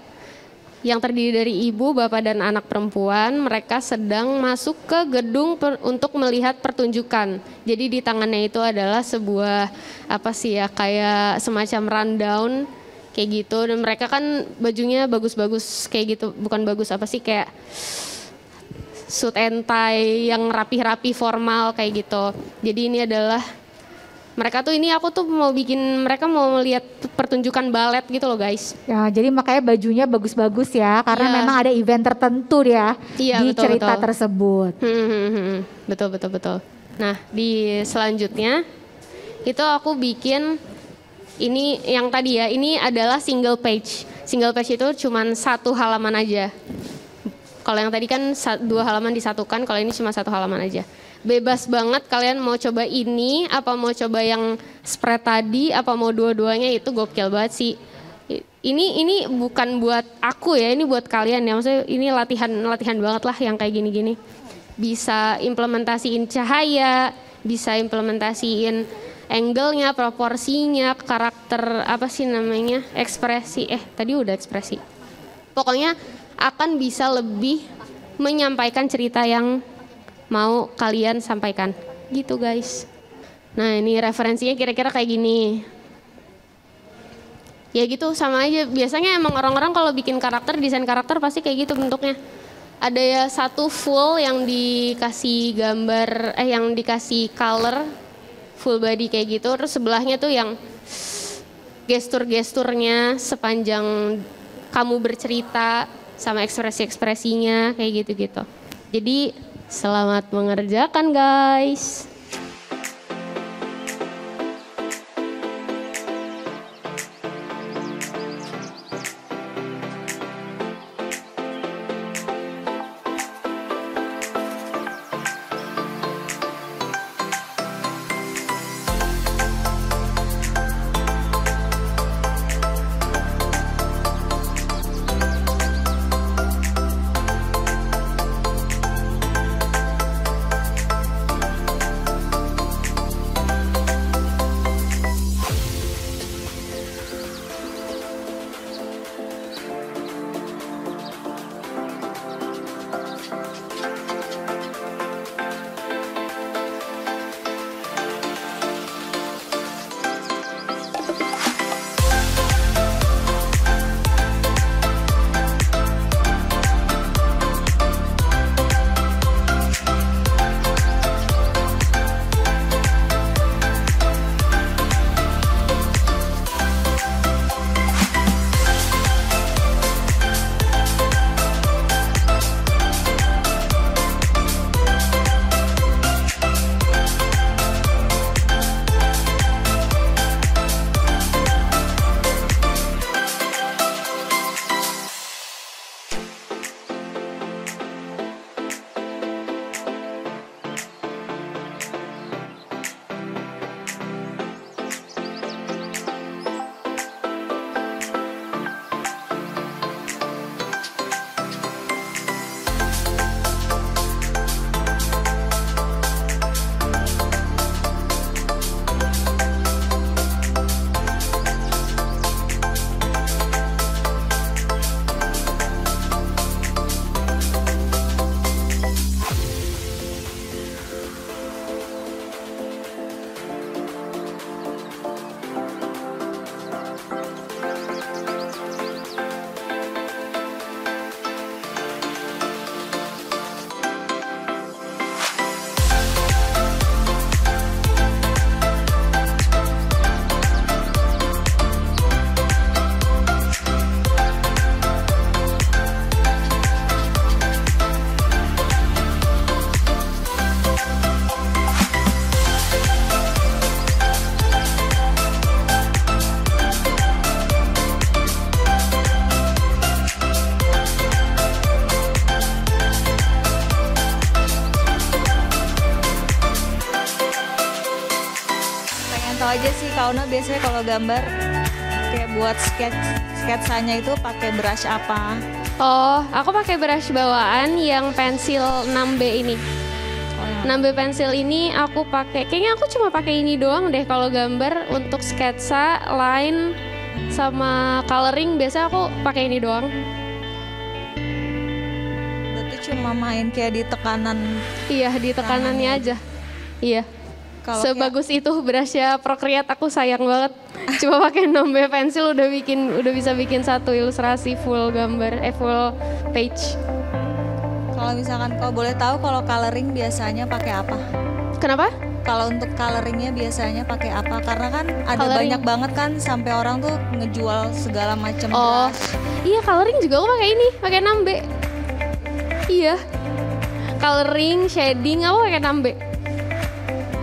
yang terdiri dari ibu, bapak, dan anak perempuan. Mereka sedang masuk ke gedung untuk melihat pertunjukan. Jadi di tangannya itu adalah sebuah apa sih ya, kayak semacam rundown kayak gitu. Dan mereka kan bajunya bagus-bagus kayak gitu, bukan bagus apa sih, kayak suit and tie yang rapi-rapi formal kayak gitu. Jadi ini adalah mereka tuh, ini aku tuh mau bikin mereka mau melihat pertunjukan balet gitu loh guys. Ya, jadi makanya bajunya bagus-bagus ya, karena memang ada event tertentu ya di betul, cerita betul. tersebut. Betul. Nah, di selanjutnya itu aku bikin Ini yang tadi ya, ini adalah single page. Single page itu cuman 1 halaman aja. Kalau yang tadi kan 2 halaman disatukan, kalau ini cuma 1 halaman aja. Bebas banget kalian mau coba ini, apa mau coba yang spread tadi, apa mau dua-duanya, itu gokil banget sih. Ini bukan buat aku ya, ini buat kalian ya. Maksudnya ini latihan banget lah yang kayak gini-gini. Bisa implementasiin cahaya, bisa implementasiin angle-nya, proporsinya, karakter apa sih namanya, ekspresi. Tadi udah ekspresi. Pokoknya akan bisa lebih menyampaikan cerita yang mau kalian sampaikan. Gitu guys. Nah ini referensinya kira-kira kayak gini. Ya gitu sama aja. Biasanya emang orang-orang kalau bikin karakter, desain karakter pasti kayak gitu bentuknya. Ada ya satu full yang dikasih gambar, yang dikasih color full body kayak gitu. Terus sebelahnya tuh yang gestur-gesturnya sepanjang kamu bercerita sama ekspresi-ekspresinya kayak gitu-gitu. Jadi selamat mengerjakan guys. Tahu aja sih Kak Una biasanya kalau gambar kayak buat sketsanya itu pakai brush apa? Oh, aku pakai brush bawaan yang pensil 6B ini. 6B pensil ini aku pakai, kayaknya aku cuma pakai ini doang deh kalau gambar. Untuk sketsa, line, sama coloring biasa aku pakai ini doang. Berarti cuma main kayak di tekanan. Iya, di tekanannya aja. Iya. Kalau sebagus itu brushnya Procreate, aku sayang banget. Cuma pakai 6B pensil udah bisa bikin satu ilustrasi full gambar, full page. Kalau misalkan kau boleh tahu kalau coloring biasanya pakai apa? Kenapa? Kalau untuk coloringnya biasanya pakai apa? Karena kan ada Coloring. banyak banget kan sampai orang tuh ngejual segala macam Oh, brush. iya coloring juga aku pakai ini, pakai 6B. Iya. Coloring, shading aku pakai 6B.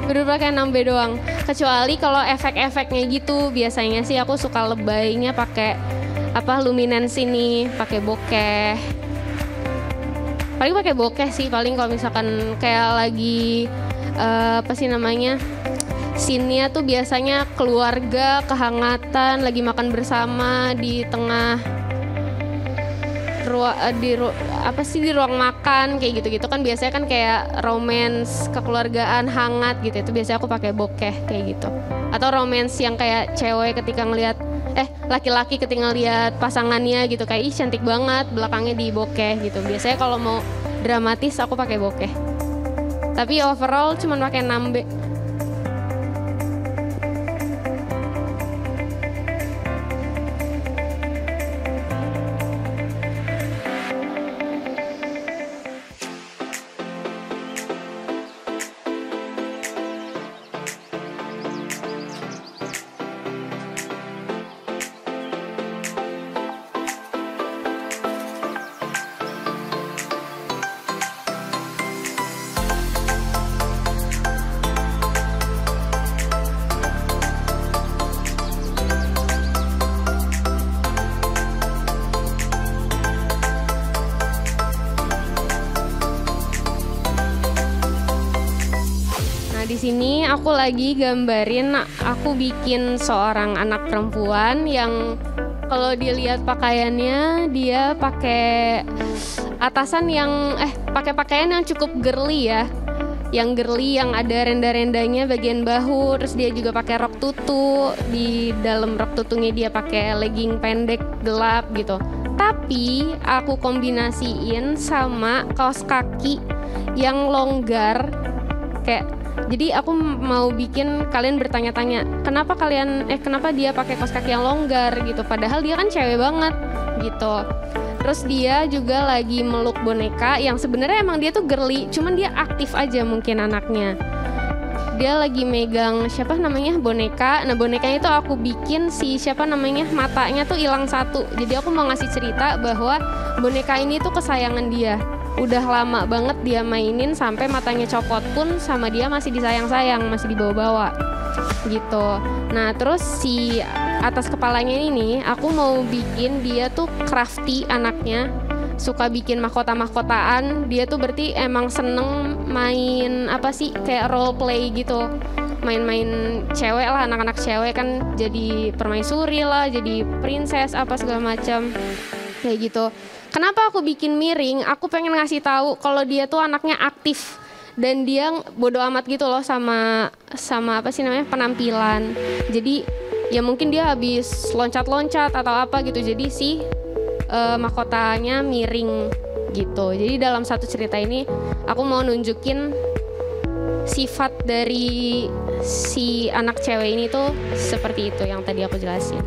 Baru pakai 6B doang. Kecuali kalau efek-efeknya gitu, biasanya sih aku suka lebaynya pakai luminance ini, pakai bokeh. Paling pakai bokeh sih, paling kalau misalkan kayak lagi scene-nya tuh biasanya keluarga, kehangatan, lagi makan bersama di tengah di ruang makan kayak gitu-gitu kan, biasanya kan kayak romance, kekeluargaan, hangat gitu. Itu biasanya aku pakai bokeh kayak gitu. Atau romance yang kayak cewek ketika ngelihat laki-laki ketika ngelihat pasangannya gitu, kayak ih cantik banget, belakangnya di bokeh gitu. Biasanya kalau mau dramatis aku pakai bokeh. Tapi overall cuman pakai 6B. Di sini aku lagi gambarin, aku bikin seorang anak perempuan yang kalau dilihat pakaiannya dia pakai atasan yang pakai pakaian yang cukup girly ya. Yang girly, yang ada renda-rendanya bagian bahu, terus dia juga pakai rok tutu. Di dalam rok tutunya dia pakai legging pendek gelap gitu. Tapi aku kombinasiin sama kaos kaki yang longgar kayak. Jadi aku mau bikin kalian bertanya-tanya, kenapa dia pakai kaos kaki yang longgar gitu, padahal dia kan cewek banget gitu. Terus dia juga lagi meluk boneka yang sebenarnya emang dia tuh girly, cuman dia aktif aja mungkin anaknya. Dia lagi megang boneka. Nah, bonekanya itu aku bikin matanya tuh hilang satu. Jadi aku mau ngasih cerita bahwa boneka ini tuh kesayangan dia. Udah lama banget dia mainin sampai matanya copot pun sama dia masih disayang-sayang, masih dibawa-bawa gitu. Nah, terus si atas kepalanya ini aku mau bikin dia tuh crafty anaknya, suka bikin mahkota-mahkotaan. Dia tuh berarti emang seneng main kayak role play gitu. Main-main cewek lah, anak-anak cewek kan jadi permaisuri lah, jadi princess segala macam kayak gitu. Kenapa aku bikin miring? Aku pengen ngasih tahu kalau dia tuh anaknya aktif dan dia bodo amat gitu loh sama penampilan. Jadi ya mungkin dia habis loncat-loncat atau apa gitu. Jadi mahkotanya miring gitu. Jadi dalam satu cerita ini aku mau nunjukin sifat dari si anak cewek ini tuh seperti itu yang tadi aku jelasin.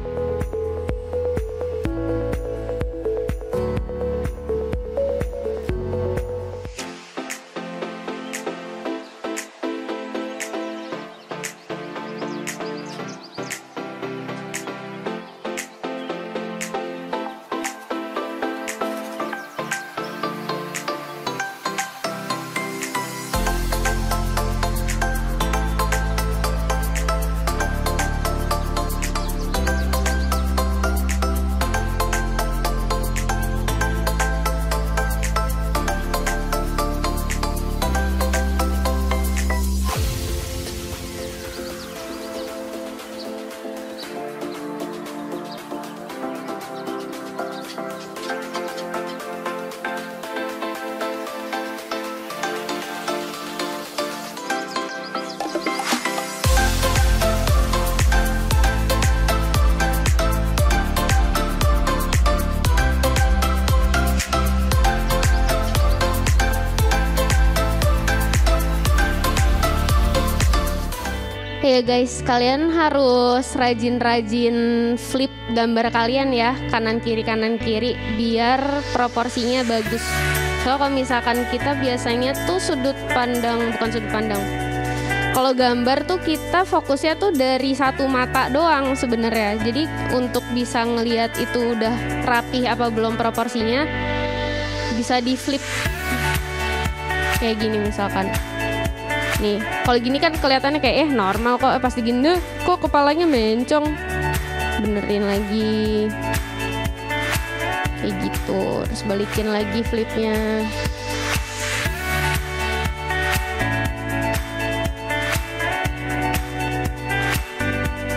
Ya guys, kalian harus rajin-rajin flip gambar kalian ya, kanan kiri biar proporsinya bagus. So kalau misalkan kita biasanya tuh kalau gambar tuh kita fokusnya tuh dari satu mata doang sebenarnya. Jadi untuk bisa ngelihat itu udah rapih apa belum proporsinya, bisa di flip kayak gini misalkan. Nih, kalau gini kan kelihatannya kayak normal kok, pas digini kok kepalanya mencong. Benerin lagi. Kayak gitu, terus balikin lagi flipnya.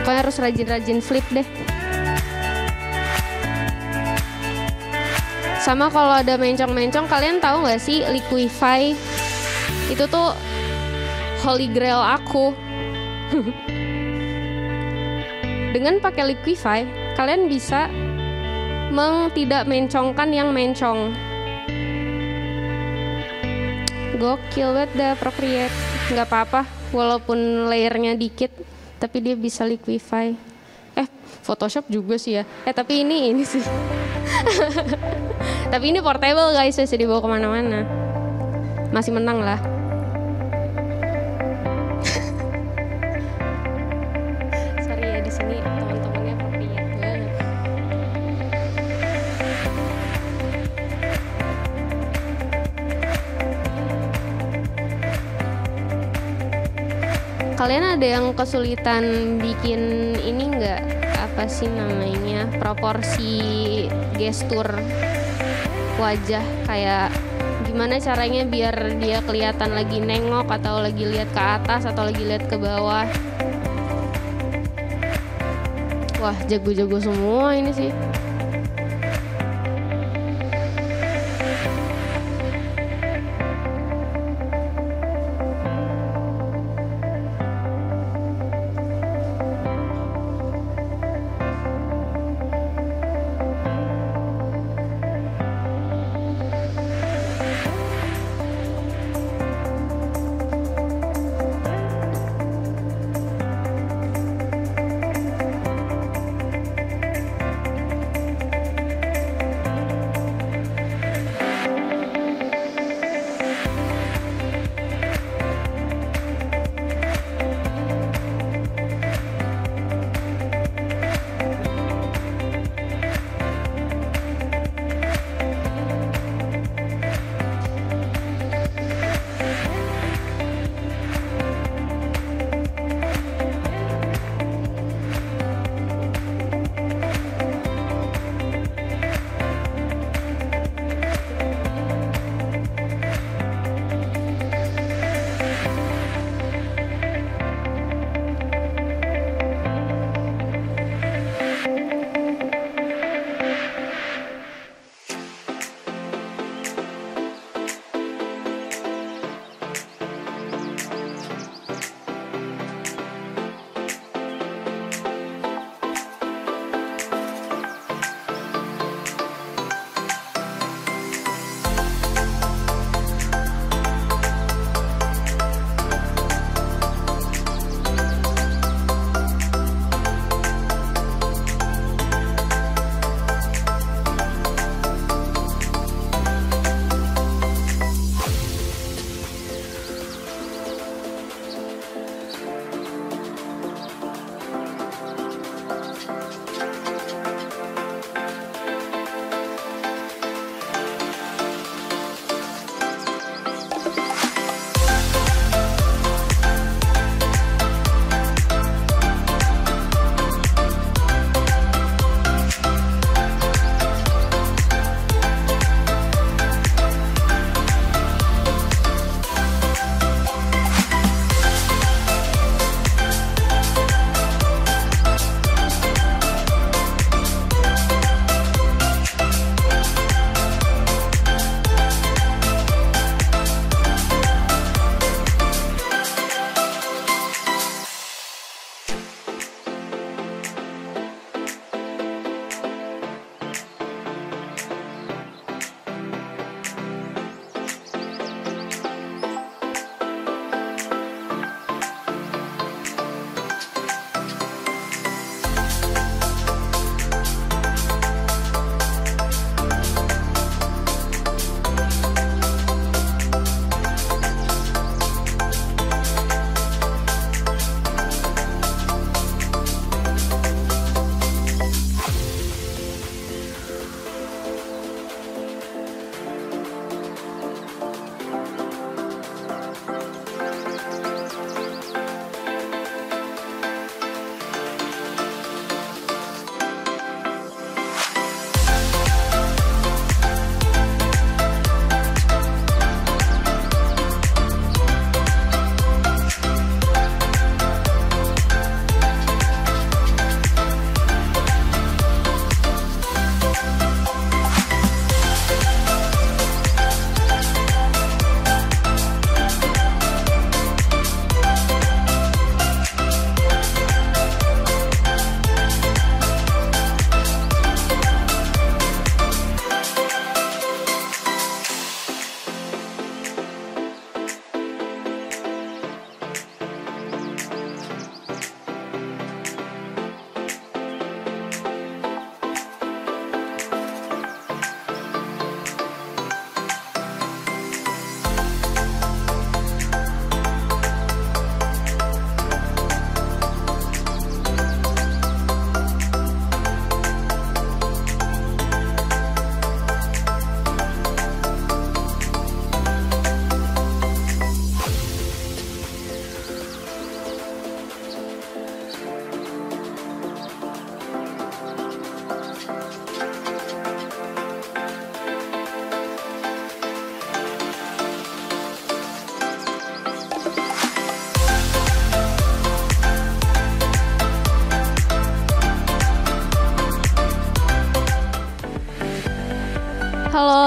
Pokoknya harus rajin-rajin flip deh. Sama kalau ada mencong-mencong, kalian tahu nggak sih Liquify itu tuh holy grail aku. Dengan pakai Liquify, kalian bisa tidak mencongkan yang mencong. Gokil banget dah Procreate. Nggak apa-apa, walaupun layernya dikit, tapi dia bisa Liquify. Photoshop juga sih ya. Tapi ini sih. Tapi ini portable guys, bisa dibawa kemana-mana. Masih menang lah. Sorry ya, di sini teman-temannya Procreate banget. Kalian ada yang kesulitan bikin ini nggak? Apa sih namanya, proporsi gestur wajah, kayak gimana caranya biar dia kelihatan lagi nengok atau lagi lihat ke atas atau lagi lihat ke bawah. Wah, jago-jago semua ini sih.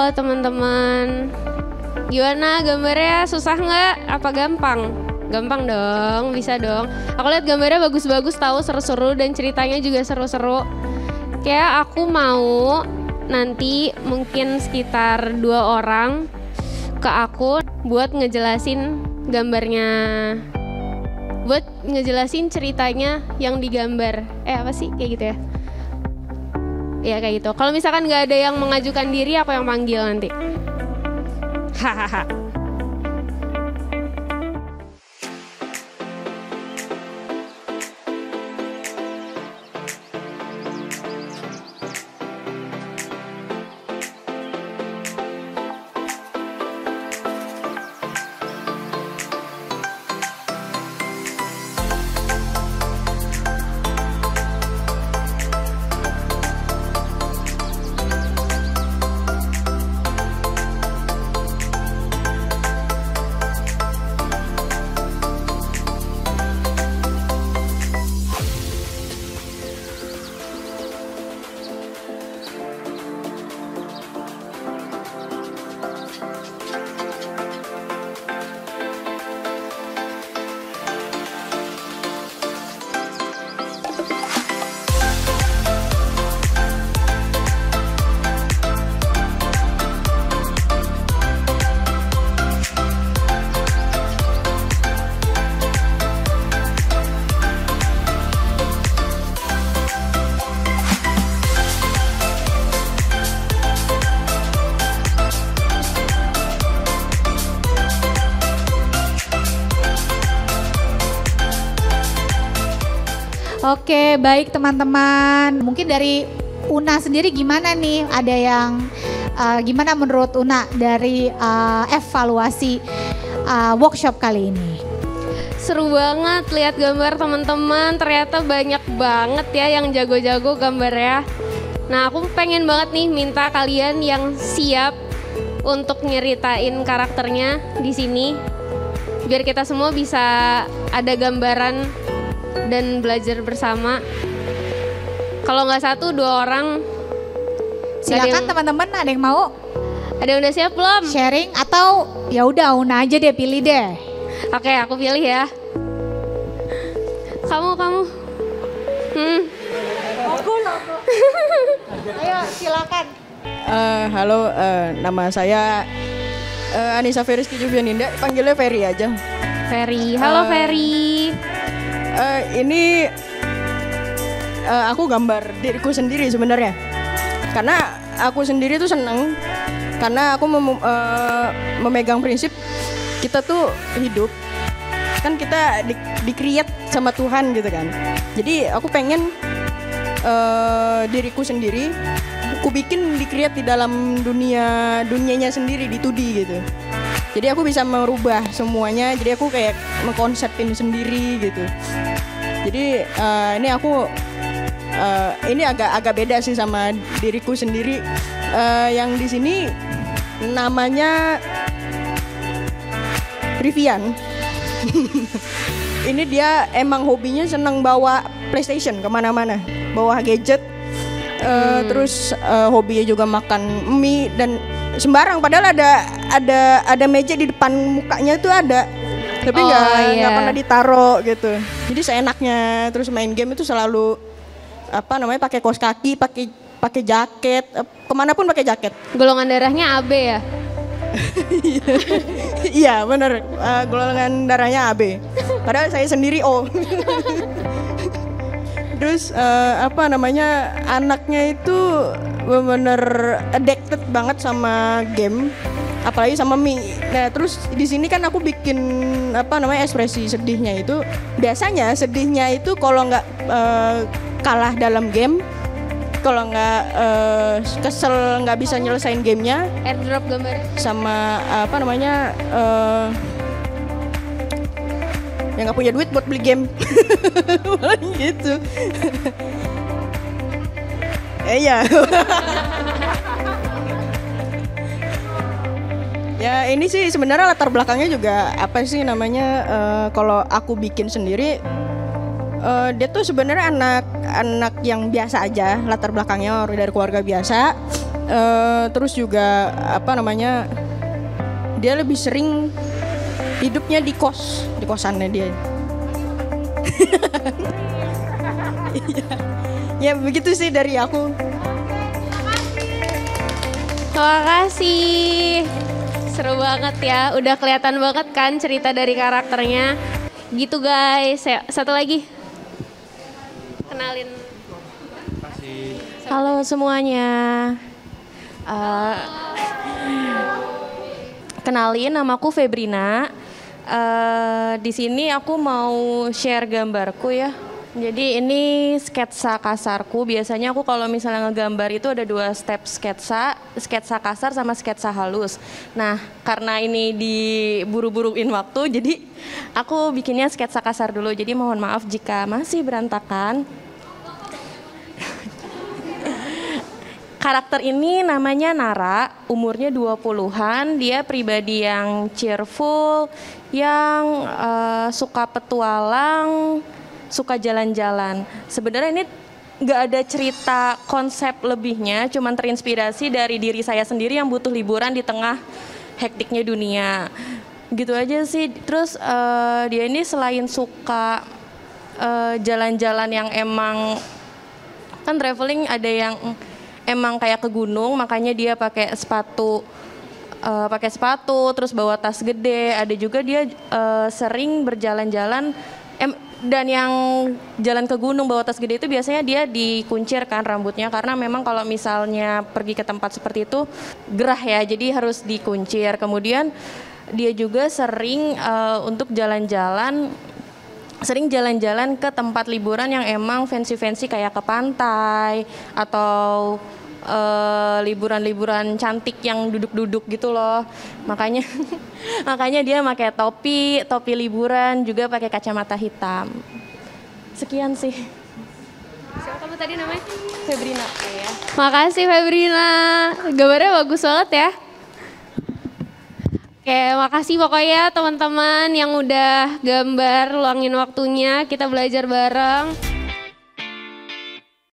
Halo teman-teman. Gimana gambarnya, susah nggak? Apa gampang? Gampang dong, bisa dong. Aku lihat gambarnya bagus-bagus, tahu seru-seru dan ceritanya juga seru-seru. Kayak aku mau nanti mungkin sekitar 2 orang ke aku buat ngejelasin gambarnya, buat ngejelasin ceritanya yang digambar. Apa sih kayak gitu ya? Ya kayak gitu. Kalau misalkan nggak ada yang mengajukan diri, aku yang panggil nanti. Hahaha. Oke, baik teman-teman. Mungkin dari Una sendiri gimana nih? Ada yang gimana menurut Una dari evaluasi workshop kali ini? Seru banget lihat gambar teman-teman. Ternyata banyak banget ya yang jago-jago gambarnya. Nah, aku pengen banget nih minta kalian yang siap untuk nyeritain karakternya di sini, biar kita semua bisa ada gambaran dan belajar bersama. Kalau nggak 1, 2 orang. Silakan teman-teman, ada yang mau? Ada yang udah siap belum? Sharing atau ya udah Una aja deh, pilih deh. Oke, aku pilih ya. Kamu. Aku. Ayo silakan. Halo, nama saya Anissa Feriski Jubianinda, panggilnya Ferry aja. Ferry, halo Ferry. Ini aku gambar diriku sendiri sebenarnya, karena aku sendiri tuh seneng, karena aku memegang prinsip kita tuh hidup kan kita di-create sama Tuhan gitu kan. Jadi aku pengen diriku sendiri aku bikin di-create di dalam dunianya sendiri, di 2D gitu. Jadi aku bisa merubah semuanya, jadi aku kayak mengkonsepin sendiri gitu. Jadi ini aku ini agak beda sih sama diriku sendiri. Yang di sini namanya Rivian. Ini dia emang hobinya seneng bawa PlayStation kemana-mana, bawa gadget. Terus hobinya juga makan mie dan sembarang, padahal ada meja di depan mukanya tuh ada, tapi nggak pernah ditaro gitu. Jadi seenaknya. Terus main game itu selalu pakai kaos kaki, pakai jaket, kemanapun pakai jaket. Golongan darahnya AB ya? Iya bener, golongan darahnya AB. Padahal saya sendiri O. Terus anaknya itu bener addicted banget sama game, apalagi sama mie. Nah terus di sini kan aku bikin ekspresi sedihnya itu, biasanya sedihnya itu kalau nggak kalah dalam game, kalau nggak kesel nggak bisa nyelesain gamenya, airdrop gambar sama yang nggak punya duit buat beli game. Gitu. Iya. Ya ini sih sebenarnya latar belakangnya juga kalau aku bikin sendiri, dia tuh sebenarnya anak yang biasa aja, latar belakangnya dari keluarga biasa. Terus juga apa namanya, dia lebih sering hidupnya di kosannya dia. Ya begitu sih dari aku. Terima kasih. Seru banget ya. Udah kelihatan banget kan cerita dari karakternya. Gitu guys. Satu lagi. Kenalin. Halo semuanya. Kenalin, namaku Febrina. Di sini aku mau share gambarku ya. Jadi ini sketsa kasarku. Biasanya aku kalau misalnya ngegambar itu ada 2 step sketsa, sketsa kasar sama sketsa halus. Nah, karena ini diburu-buruin waktu, jadi aku bikinnya sketsa kasar dulu. Jadi mohon maaf jika masih berantakan. Karakter ini namanya Nara, umurnya 20-an, dia pribadi yang cheerful, yang suka petualang, suka jalan-jalan. Sebenarnya ini nggak ada cerita konsep lebihnya, cuman terinspirasi dari diri saya sendiri yang butuh liburan di tengah hektiknya dunia. Gitu aja sih. Terus dia ini selain suka jalan-jalan yang emang, kan traveling ada yang emang kayak ke gunung, makanya dia pakai sepatu terus bawa tas gede. Ada juga dia sering berjalan-jalan dan yang jalan ke gunung bawa tas gede itu biasanya dia dikuncirkan rambutnya, karena memang kalau misalnya pergi ke tempat seperti itu gerah ya, jadi harus dikuncir. Kemudian dia juga sering untuk jalan-jalan ke tempat liburan yang emang fancy-fancy kayak ke pantai atau liburan-liburan cantik yang duduk-duduk gitu loh. Makanya dia pakai topi liburan, juga pakai kacamata hitam. Sekian sih. Siapa kamu tadi namanya? Febrina. Ya. Makasih Febrina. Gambarnya bagus banget ya. Oke, makasih pokoknya teman-teman yang udah gambar, luangin waktunya, kita belajar bareng.